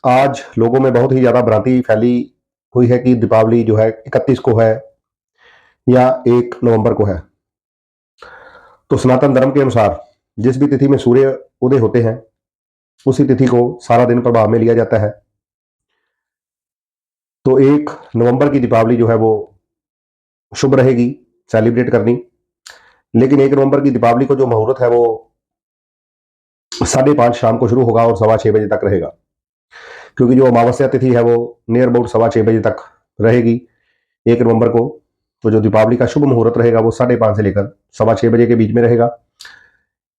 आज लोगों में बहुत ही ज़्यादा भ्रांति फैली हुई है कि दीपावली जो है 31 को है या 1 नवंबर को है। तो सनातन धर्म के अनुसार जिस भी तिथि में सूर्य उदय होते हैं, उसी तिथि को सारा दिन प्रभाव में लिया जाता है। तो 1 नवंबर की दीपावली जो है वो शुभ रहेगी सेलिब्रेट करनी। लेकिन 1 नवंबर की दीपावली को जो मुहूर्त है वो 5:30 शाम को शुरू होगा और 6:15 बजे तक रहेगा। क्योंकि जो अमावस्या तिथि है वो नियर अबाउट 6:15 बजे तक रहेगी 1 नवंबर को। तो जो दीपावली का शुभ मुहूर्त रहेगा वो 5:30 से लेकर 6:15 बजे के बीच में रहेगा।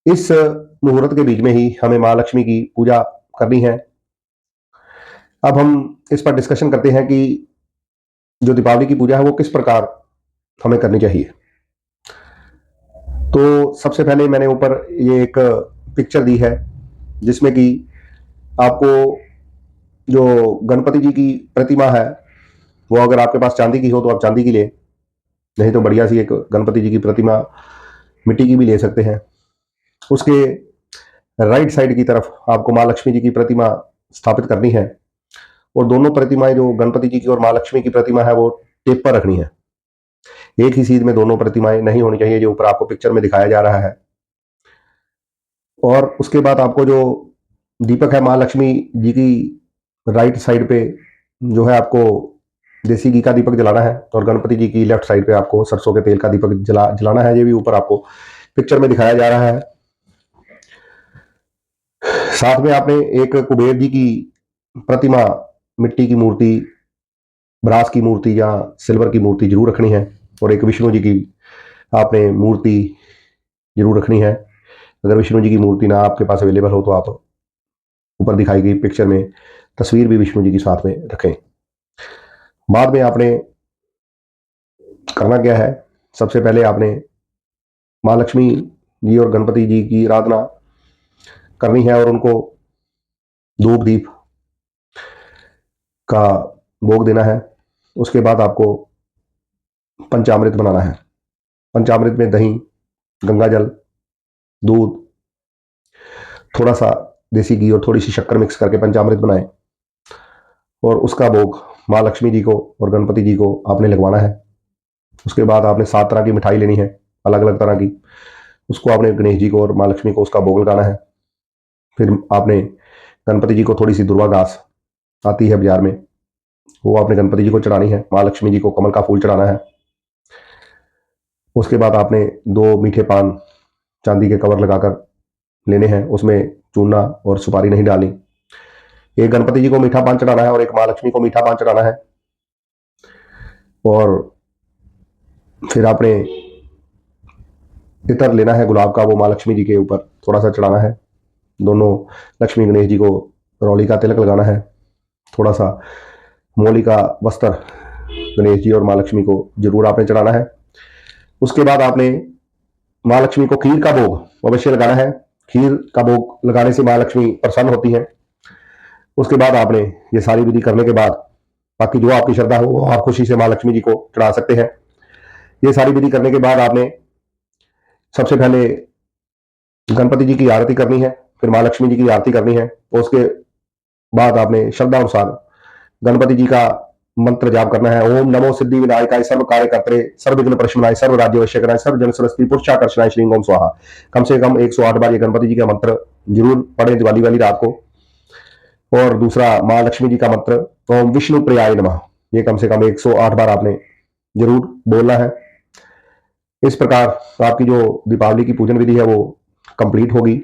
इस मुहूर्त के बीच में ही हमें माँ लक्ष्मी की पूजा करनी है। अब हम इस पर डिस्कशन करते हैं कि जो दीपावली की पूजा है वो किस प्रकार हमें करनी चाहिए। तो सबसे पहले मैंने ऊपर ये एक पिक्चर दी है जिसमें कि आपको जो गणपति जी की प्रतिमा है वो अगर आपके पास चांदी की हो तो आप चांदी की लें, नहीं तो बढ़िया सी एक गणपति जी की प्रतिमा मिट्टी की भी ले सकते हैं। उसके राइट साइड की तरफ आपको माँ लक्ष्मी जी की प्रतिमा स्थापित करनी है और दोनों प्रतिमाएं जो गणपति जी की और माँ लक्ष्मी की प्रतिमा है वो टेप पर रखनी है। एक ही सीध में दोनों प्रतिमाएं नहीं होनी चाहिए जो ऊपर आपको पिक्चर में दिखाया जा रहा है। और उसके बाद आपको जो दीपक है माँ लक्ष्मी जी की राइट साइड पे जो है आपको देसी घी का दीपक जलाना है और गणपति जी की लेफ्ट साइड पे आपको सरसों के तेल का दीपक जलाना है। ये भी ऊपर आपको पिक्चर में दिखाया जा रहा है। साथ में आपने एक कुबेर जी की प्रतिमा, मिट्टी की मूर्ति, ब्रास की मूर्ति या सिल्वर की मूर्ति जरूर रखनी है और एक विष्णु जी की आपने मूर्ति जरूर रखनी है। अगर विष्णु जी की मूर्ति ना आपके पास अवेलेबल हो तो आप ऊपर दिखाई गई पिक्चर में तस्वीर भी विष्णु जी की साथ में रखें। बाद में आपने करना क्या है, सबसे पहले आपने माँ लक्ष्मी जी और गणपति जी की आराधना करनी है और उनको धूप दीप का भोग देना है। उसके बाद आपको पंचामृत बनाना है। पंचामृत में दही, गंगा जल, दूध, थोड़ा सा देसी घी और थोड़ी सी शक्कर मिक्स करके पंचामृत बनाएं और उसका भोग माँ लक्ष्मी जी को और गणपति जी को आपने लगवाना है। उसके बाद आपने 7 तरह की मिठाई लेनी है, अलग अलग तरह की। उसको आपने गणेश जी को और माँ लक्ष्मी को उसका भोग लगाना है। फिर आपने गणपति जी को थोड़ी सी दुर्वा घास आती है बाजार में, वो आपने गणपति जी को चढ़ानी है। माँ लक्ष्मी जी को कमल का फूल चढ़ाना है। उसके बाद आपने 2 मीठे पान चांदी के कवर लगाकर लेने हैं, उसमें चूना और सुपारी नहीं डालनी। एक गणपति जी को मीठा पान चढ़ाना है और एक माँ लक्ष्मी को मीठा पान चढ़ाना है। और फिर आपने इतर लेना है गुलाब का, वो माँ लक्ष्मी जी के ऊपर थोड़ा सा चढ़ाना है। दोनों लक्ष्मी गणेश जी को रौली का तिलक लगाना है। थोड़ा सा मोली का वस्त्र गणेश जी और माँ लक्ष्मी को जरूर आपने चढ़ाना है। उसके बाद आपने माँ लक्ष्मी को खीर का भोग अवश्य लगाना है। खीर का भोग लगाने से माँ लक्ष्मी प्रसन्न होती है। उसके बाद आपने ये सारी विधि करने के बाद बाकी जो आपकी श्रद्धा हो वो आप खुशी से माँ लक्ष्मी जी को चढ़ा सकते हैं। ये सारी विधि करने के बाद आपने सबसे पहले गणपति जी की आरती करनी है, फिर माँ लक्ष्मी जी की आरती करनी है। उसके बाद आपने श्रद्धा अनुसार गणपति जी का मंत्र जाप करना है। ओम नमो सिद्धि विनायकाय सर्व कार्य कर्तरे सर्व विघ्न प्रशमनाय सर्व राज्य वश्यकराय सर्व जन सरस्वती पुरुषाकर्षणाय श्री ओम स्वाहा। कम से कम 108 बार ये गणपति जी का मंत्र जरूर पढ़े दिवाली वाली रात को। और दूसरा माँ लक्ष्मी जी का मंत्र ओम विष्णु प्रियाय नमः, ये कम से कम 108 बार आपने जरूर बोलना है। इस प्रकार आपकी जो दीपावली की पूजन विधि है वो कंप्लीट होगी।